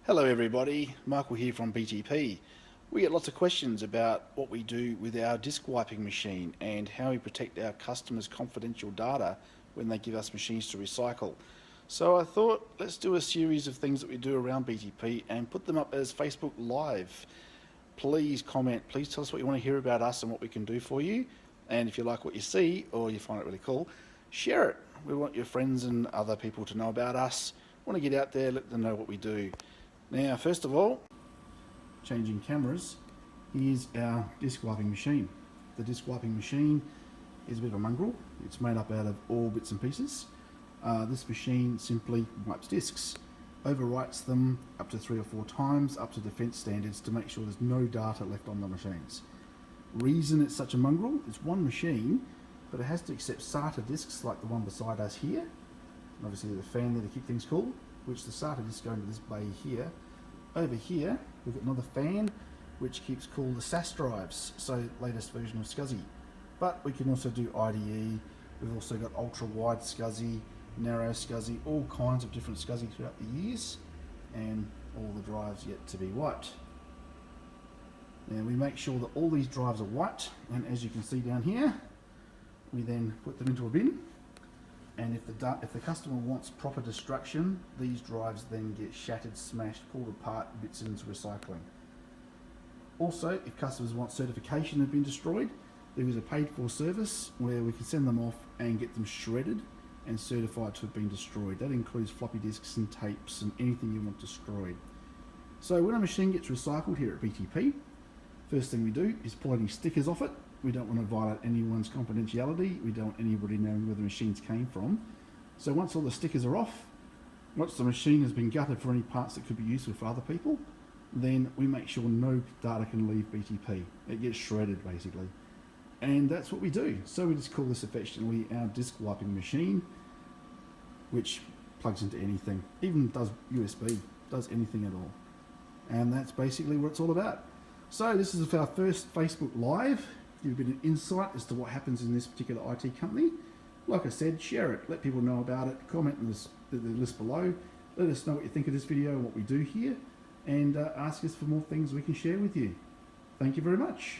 Hello everybody, Michael here from BTP. We get lots of questions about what we do with our disk wiping machine and how we protect our customers' confidential data when they give us machines to recycle. So I thought let's do a series of things that we do around BTP and put them up as Facebook Live. Please comment, please tell us what you want to hear about us and what we can do for you. And if you like what you see or you find it really cool, share it. We want your friends and other people to know about us. Want to get out there, let them know what we do. Now, first of all, changing cameras, here's our disk wiping machine. The disk wiping machine is a bit of a mongrel. It's made up out of all bits and pieces. This machine simply wipes disks, overwrites them up to 3 or 4 times, up to defense standards, to make sure there's no data left on the machines. Reason it's such a mongrel, it's one machine, but it has to accept SATA disks like the one beside us here. And obviously the fan there to keep things cool, which the SATA disks go into this bay here. Over here, we've got another fan, which keeps cool the SAS drives, so latest version of SCSI. But we can also do IDE, we've also got ultra-wide SCSI, narrow SCSI, all kinds of different SCSI throughout the years, and all the drives yet to be wiped. Now we make sure that all these drives are wiped, and as you can see down here, we then put them into a bin. And if the customer wants proper destruction, these drives then get shattered, smashed, pulled apart, bits into recycling. Also, if customers want certification have been destroyed, there is a paid-for service where we can send them off and get them shredded and certified to have been destroyed. That includes floppy disks and tapes and anything you want destroyed. So when a machine gets recycled here at BTP, first thing we do is pull any stickers off it. We don't want to violate anyone's confidentiality. We don't want anybody knowing where the machines came from. So once all the stickers are off, once the machine has been gutted for any parts that could be useful for other people, then we make sure no data can leave BTP. It gets shredded basically. And that's what we do. So we just call this affectionately our disk wiping machine, which plugs into anything, even does USB, does anything at all. And that's basically what it's all about. So this is our first Facebook Live. Give a bit of insight as to what happens in this particular IT company. Like I said, share it, let people know about it, comment in the list below, let us know what you think of this video and what we do here, and ask us for more things we can share with you. Thank you very much.